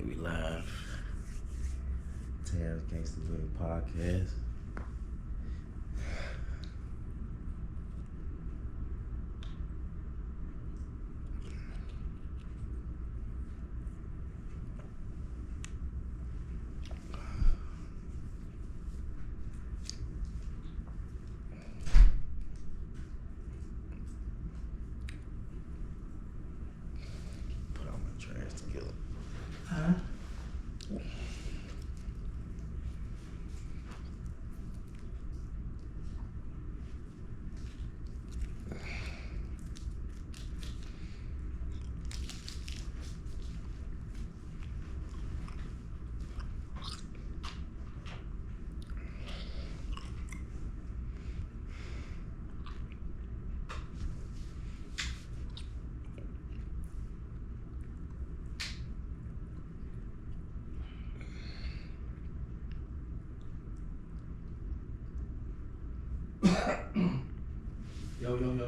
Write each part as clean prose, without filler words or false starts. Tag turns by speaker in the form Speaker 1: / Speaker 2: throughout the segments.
Speaker 1: We live. Terrance Gangsta podcast. Put all my trash together.
Speaker 2: Huh?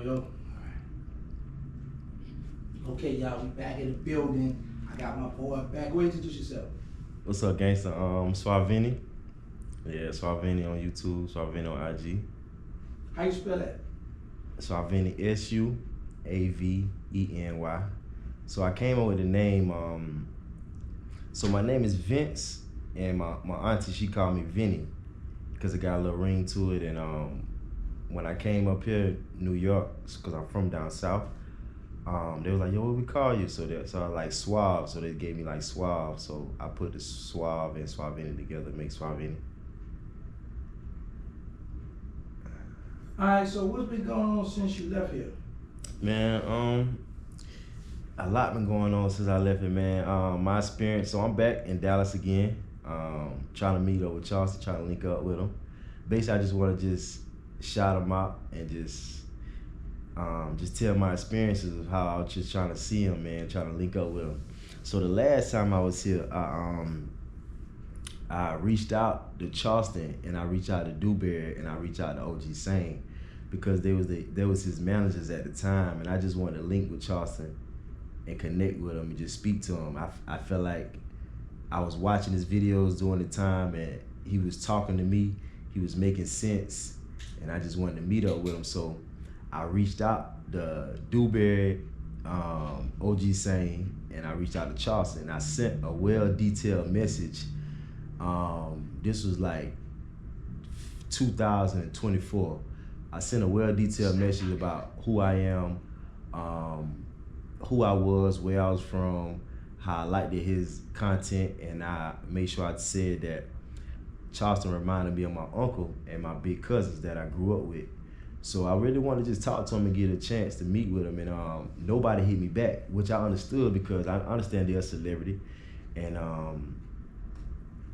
Speaker 2: Yo. Okay, y'all, we back in the building. I got my boy back. Go ahead and introduce yourself.
Speaker 1: What's up, Gangsta? SuavenyV. Yeah, SuavenyV on YouTube, SuavenyV on IG.
Speaker 2: How you spell that?
Speaker 1: SuavenyV, SuavenyY. So I came up with the name. So my name is Vince, and my auntie, she called me Vinny because it got a little ring to it. And when I came up here, New York, because I'm from down south, they was like, yo, what we call you? So I like Suave, so they gave me like Suave. So I put the Suave and SuavenyV together to make SuavenyV.
Speaker 2: All right, so what's been going on since you left here?
Speaker 1: Man, a lot been going on since I left it, man. My experience, so I'm back in Dallas again, trying to meet up with Charleston, trying to link up with them. Basically, I just want to shout them out and just tell my experiences of how I was just trying to see them, man, trying to link up with them. So the last time I was here, I reached out to Charleston, and I reached out to Dewberry, and I reached out to OG Sane, because there was his managers at the time, and I just wanted to link with Charleston and connect with him and just speak to him. I felt like I was watching his videos during the time, and he was talking to me, he was making sense, and I just wanted to meet up with him. So I reached out to Dewberry, OG Sane, and I reached out to Charleston, and I sent a well-detailed message. This was like 2024. I sent a well-detailed message about who I am, who I was, where I was from, how I liked his content, and I made sure I said that Charleston reminded me of my uncle and my big cousins that I grew up with. So I really wanted to just talk to him and get a chance to meet with him, and nobody hit me back, which I understood because I understand they're a celebrity, and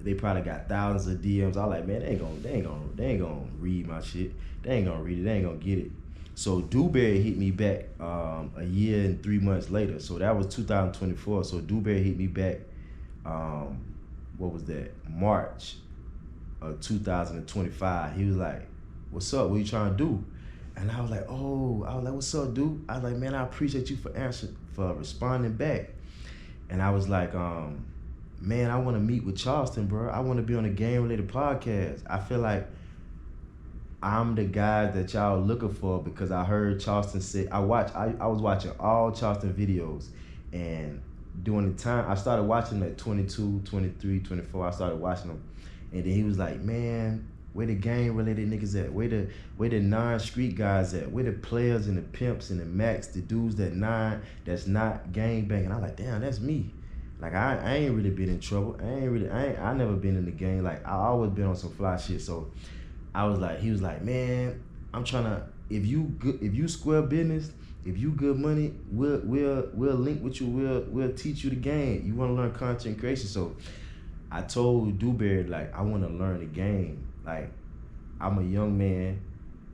Speaker 1: they probably got thousands of DMs. I was like, man, they ain't gonna read my shit. They ain't gonna read it. They ain't gonna get it. So Dewberry hit me back a year and 3 months later. So that was 2024. So Dewberry hit me back. What was that? March of 2025. He was like, "What's up? What you trying to do?" And I was like, "What's up, dude?" I was like, "Man, I appreciate you for responding back." And I was like, man, I want to meet with Charleston, bro. I want to be on a game-related podcast. I feel like I'm the guy that y'all looking for because I heard Charleston say, I was watching all Charleston videos, and during the time, I started watching at 22, 23, 24, I started watching them. And then he was like, man, where the game-related niggas at? Where the non-street guys at? Where the players and the pimps and the max, the dudes that's not gang banging? I'm like, damn, that's me. Like I ain't really been in trouble. I never been in the game. Like I always been on some fly shit. So he was like, man, I'm trying to, if you square business, if you good money, we'll link with you. We'll teach you the game. You want to learn content creation. So I told Dewberry, like, I want to learn the game. Like, I'm a young man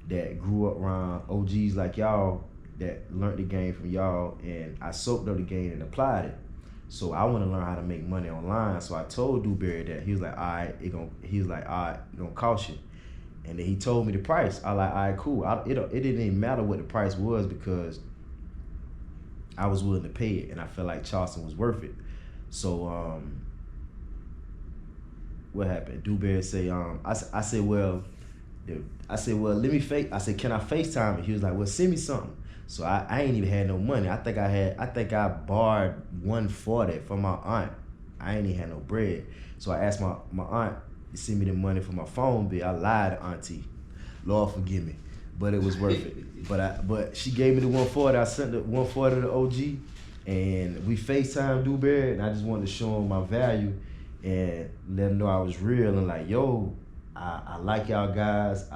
Speaker 1: that grew up around OGs like y'all that learned the game from y'all, and I soaked up the game and applied it. So I want to learn how to make money online. So I told Dewberry that. He was like, all right, it gonna cost you. And then he told me the price. I like, all right, cool. It didn't even matter what the price was because I was willing to pay it, and I felt like Charleston was worth it. So what happened? Dewberry say, I said, well, let me I said, can I FaceTime? And he was like, well, send me something. So I ain't even had no money. I think I borrowed 140 from my aunt. I ain't even had no bread. So I asked my aunt to send me the money for my phone bill. I lied to auntie. Lord forgive me. But it was worth it. But she gave me the 140. I sent the 140 to OG, and we FaceTime Dewberry, and I just wanted to show him my value and let him know I was real and like, yo, I like y'all guys.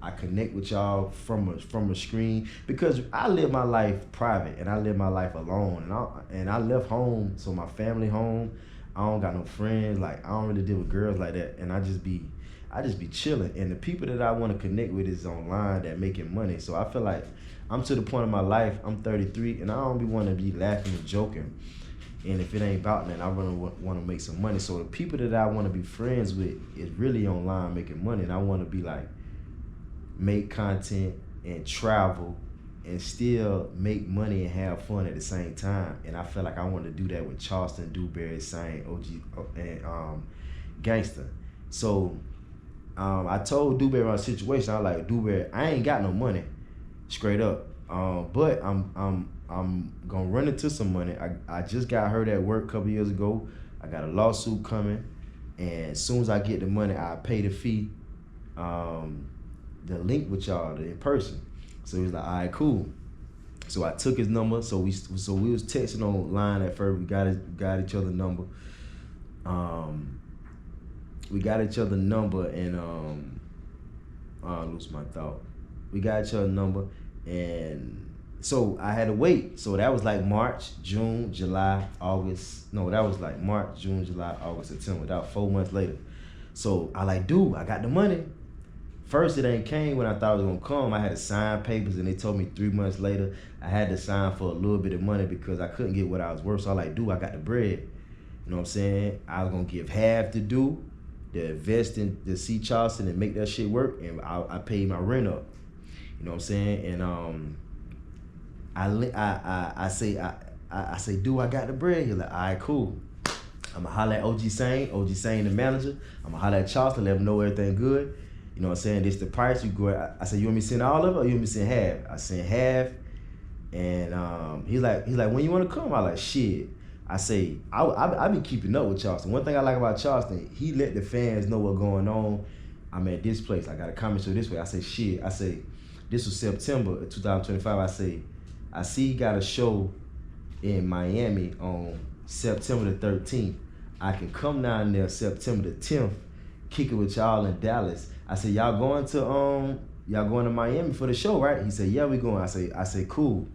Speaker 1: I connect with y'all from a screen because I live my life private and I live my life alone, and I left home, so my family home. I don't got no friends. Like, I don't really deal with girls like that, and I just be chilling. And the people that I want to connect with is online that making money. So I feel like I'm to the point in my life. I'm 33, and I don't be want to be laughing and joking. And if it ain't about that, I really want to make some money. So the people that I want to be friends with is really online making money, and I want to be like make content and travel and still make money and have fun at the same time. And I feel like I want to do that with Charleston, Dewberry, Saint, OG, and Gangsta. So I told Dewberry my situation. I was like, Dewberry, I ain't got no money, straight up. But I'm gonna run into some money. I just got hurt at work a couple years ago. I got a lawsuit coming, and as soon as I get the money, I pay the fee. The link with y'all in person. So he was like, all right, cool. So I took his number. So we was texting online at first. We got each other number. We got each other number, and I lose my thought. We got each other number, and so I had to wait. So that was like March, June, July, August. No, that was like March, June, July, August, September. That was 4 months later. So I like, dude, I got the money. First, it ain't came when I thought it was gonna come. I had to sign papers, and they told me 3 months later I had to sign for a little bit of money because I couldn't get what I was worth. So I like, dude, I got the bread. You know what I'm saying? I was gonna give half to do, to invest in the C Charleston and make that shit work, and I paid my rent up. You know what I'm saying? And I say, dude, I got the bread. He's like, all right, cool. I'ma holler at OG Sane the manager. I'ma holler at Charleston, let him know everything good. You know what I'm saying? This the price you go. I said, you want me to send all of it or you want me to send half? I sent half, and he's like, when you want to come? I like, shit. I say, I be keeping up with Charleston. One thing I like about Charleston, he let the fans know what's going on. I'm at this place. I got a comment show this way. I say, shit. I say, this was September of 2025. I see he got a show in Miami on September the 13th. I can come down there September the 10th, kick it with y'all in Dallas. I said, y'all going to Miami for the show, right? He said, yeah, we going. I say, cool.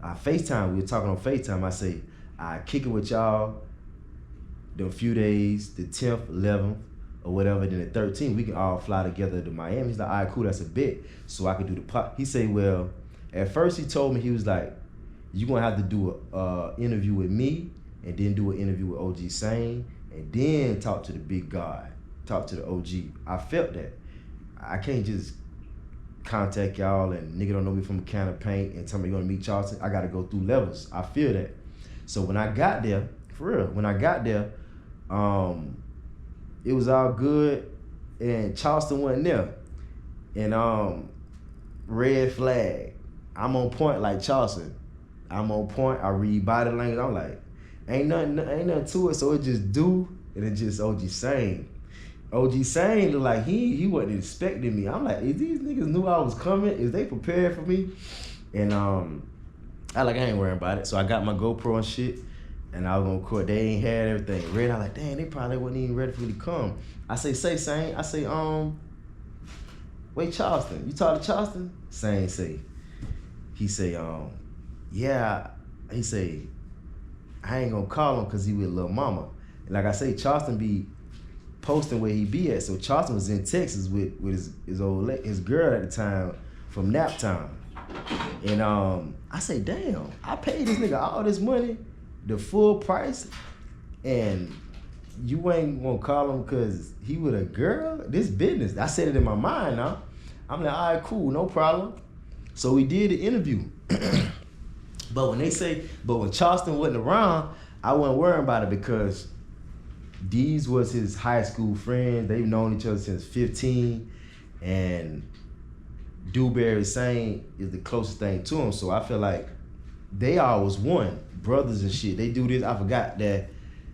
Speaker 1: FaceTime, we were talking on FaceTime. I say, I kick it with y'all the few days, the 10th, 11th, or whatever, then the 13th, we can all fly together to Miami. He's like, all right, cool, that's a bet. So I could do the pop. He said, well, at first he told me, he was like, you're gonna have to do a interview with me, and then do an interview with OG Sane, and then talk to the big guy, talk to the OG. I felt that. I can't just contact y'all and nigga don't know me from a can of paint and tell me you're gonna meet Charleston. I gotta go through levels. I feel that. So when I got there, for real, it was all good, and Charleston wasn't there. And red flag. I'm on point like Charleston. I'm on point. I read body language. I'm like, ain't nothing to it. So it just do, and it just OG Sane. OG Sane look like he wasn't expecting me. I'm like, is these niggas knew I was coming? Is they prepared for me? And I ain't worrying about it. So I got my GoPro and shit, and I was gonna record. They ain't had everything ready. I like, dang, they probably wasn't even ready for me to come. I say Sane. I say, wait, Charleston. You talk to Charleston? Sane say. He say, yeah. He say, I ain't gonna call him because he with Lil Mama. And like I say, Charleston be posting where he be at. So Charleston was in Texas with his girl at the time from Naptown. And I say, damn, I paid this nigga all this money, the full price, and you ain't gonna call him because he with a girl? This business. I said it in my mind now. I'm like, all right, cool, no problem. So we did the interview. But when Charleston wasn't around, I wasn't worrying about it because these was his high school friends. They've known each other since 15, and Dewberry Sane is the closest thing to him. So I feel like they always one, brothers and shit. They do this. I forgot that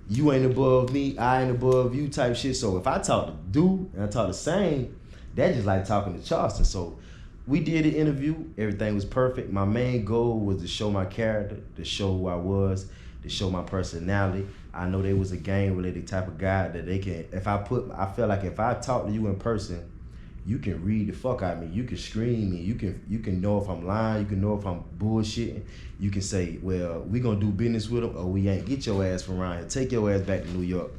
Speaker 1: you ain't above me, I ain't above you type shit. So if I talk to Dew and I talk to Sane, that just like talking to Charleston. So we did the interview. Everything was perfect. My main goal was to show my character, to show who I was, to show my personality. I know they was a gang-related type of guy that they can, I feel like if I talk to you in person, you can read the fuck out of me. You can scream me. You can know if I'm lying. You can know if I'm bullshitting. You can say, well, we gonna do business with them or we ain't. Get your ass from around here. Take your ass back to New York.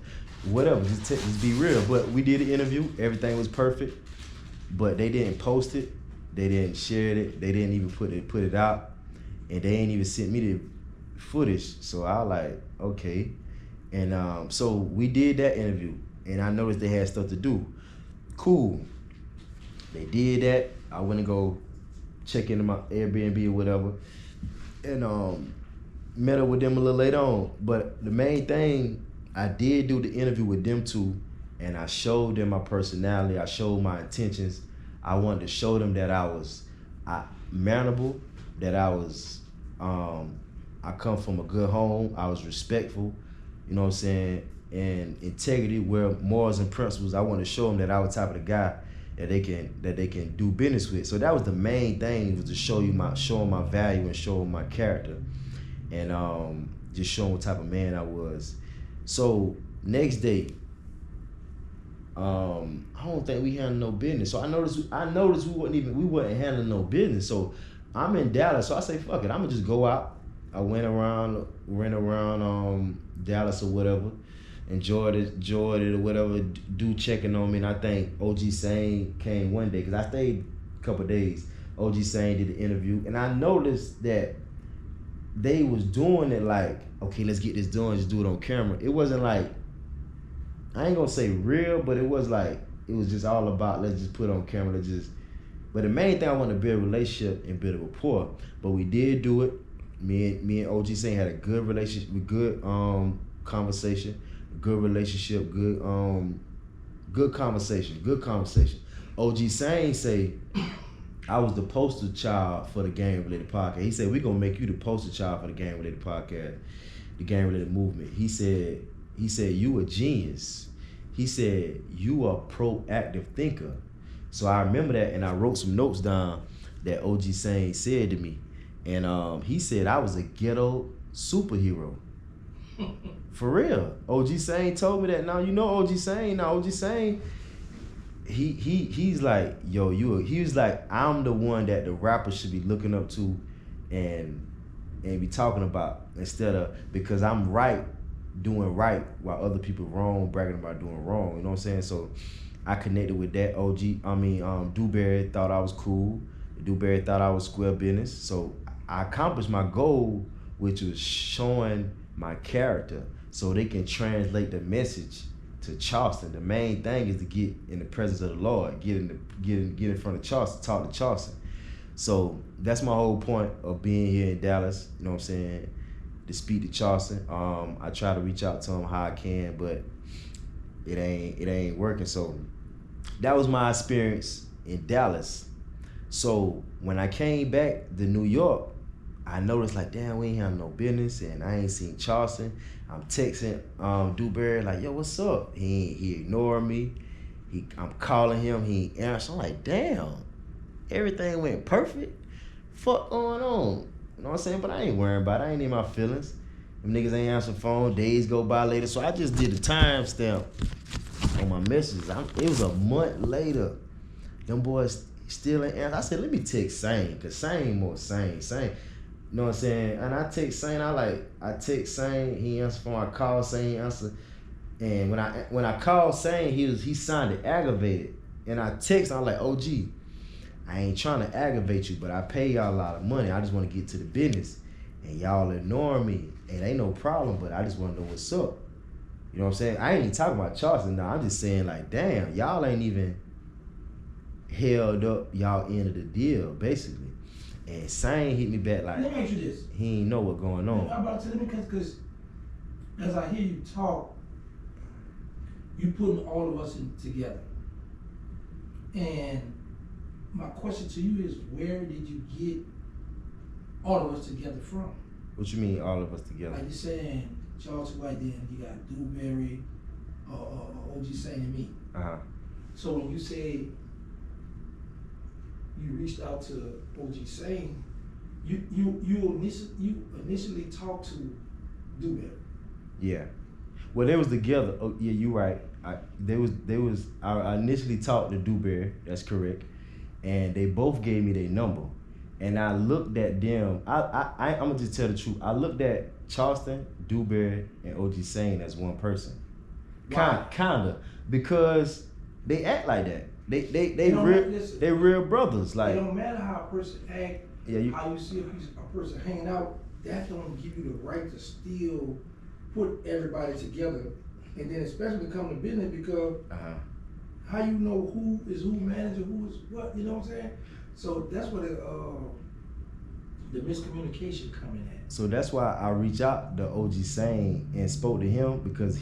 Speaker 1: Whatever, just be real. But we did the interview. Everything was perfect. But they didn't post it. They didn't share it. They didn't even put it out. And they ain't even sent me the footage. So I was like, okay. And so we did that interview. And I noticed they had stuff to do. Cool. They did that. I went and go check into my Airbnb or whatever. And met up with them a little later on. But the main thing, I did do the interview with them two, and I showed them my personality. I showed my intentions. I wanted to show them that I was mannerable, that I was, I come from a good home. I was respectful, you know what I'm saying? And integrity, where morals and principles, I wanted to show them that I was the type of the guy that they can do business with. So that was the main thing, was to show them my value and show them my character, and just show them what type of man I was. So next day, I don't think we handled no business. So I noticed we wasn't handling no business. So I'm in Dallas, so I say fuck it, I'm gonna just go out. I went around Dallas or whatever. Enjoyed it or whatever, do checking on me. And I think OG Sane came one day, because I stayed a couple of days. OG Sane did the interview, and I noticed that they was doing it like, okay, let's get this done, just do it on camera. It wasn't like, I ain't gonna say real, but it was like, it was just all about, let's just put it on camera, but the main thing, I wanted to build a relationship and build a rapport. But we did do it. Me and OG Sane had a good relationship, good conversation. Good relationship, good conversation. OG Sane say I was the poster child for the gang related podcast. He said, we gonna make you the poster child for the gang related podcast, the gang related movement. He said you a genius. He said you a proactive thinker. So I remember that, and I wrote some notes down that OG Sane said to me. And he said I was a ghetto superhero. For real. OG Sane told me that. Now you know OG Sane. Now OG Sane, he's like, yo, he was like, I'm the one that the rappers should be looking up to and be talking about, instead of, because I'm right, doing right, while other people wrong, bragging about doing wrong. You know what I'm saying? So I connected with that. Dewberry thought I was cool. Dewberry thought I was square business. So I accomplished my goal, which was showing my character, so they can translate the message to Charleston. The main thing is to get in the presence of the Lord, get in front of Charleston, talk to Charleston. So that's my whole point of being here in Dallas. You know what I'm saying? To speak to Charleston. I try to reach out to him how I can, but it ain't working. So that was my experience in Dallas. So when I came back to New York, I noticed like, damn, we ain't having no business, and I ain't seen Charleston. I'm texting Dewberry like, yo, what's up? He ignored me. I'm calling him, he ain't answer. I'm like, damn, everything went perfect. Fuck going on? You know what I'm saying? But I ain't worrying about it. I ain't in my feelings. Them niggas ain't answering phone. Days go by later. So I just did the timestamp on my messages. It was a month later. Them boys still ain't answer. I said, let me text Sane, because Sane more Sane. You know what I'm saying? And I text Sane, I text Sane, he answered phone, I call Sane, he answered. And when I called Sane, he sounded aggravated. And I text, I'm like, OG, I ain't trying to aggravate you, but I pay y'all a lot of money. I just want to get to the business. And y'all ignore me. And ain't no problem, but I just want to know what's up. You know what I'm saying? I ain't even talking about Charleston now. I'm just saying like, damn, y'all ain't even held up y'all end of the deal, basically. And Sane hit me back like,
Speaker 2: let me ask you this.
Speaker 1: He ain't know what's going on.
Speaker 2: I'm about to tell you, because as I hear you talk, you putting all of us together. And my question to you is, where did you get all of us together from?
Speaker 1: What you mean, all of us together?
Speaker 2: Like you're saying, Charles White, then you got Dewberry, OG Sane, and me. So when you say you reached out to OG Sane, you initially talked to Dewberry.
Speaker 1: Yeah. Well, they was together. Oh, yeah, you're right. I initially talked to Dewberry. That's correct. And they both gave me their number. And I looked at them. I'm gonna just tell the truth. I looked at Charleston, Dewberry, and OG Sane as one person. Kinda, because they act like that. They real brothers. Like,
Speaker 2: it don't matter how a person act.
Speaker 1: Yeah,
Speaker 2: how you see a person hanging out. That don't give you the right to still put everybody together. And then especially when it comes to business, because how you know who is who manager, who is what, you know what I'm saying? So that's where the miscommunication coming at.
Speaker 1: So that's why I reached out to OG Sane and spoke to him, because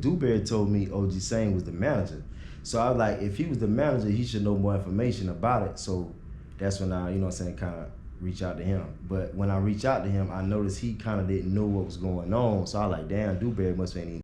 Speaker 1: Dewberry told me OG Sane was the manager. So I was like, if he was the manager, he should know more information about it. So that's when I, you know what I'm saying, kind of reach out to him. But when I reached out to him, I noticed he kind of didn't know what was going on. So I was like, damn, Dewberry must have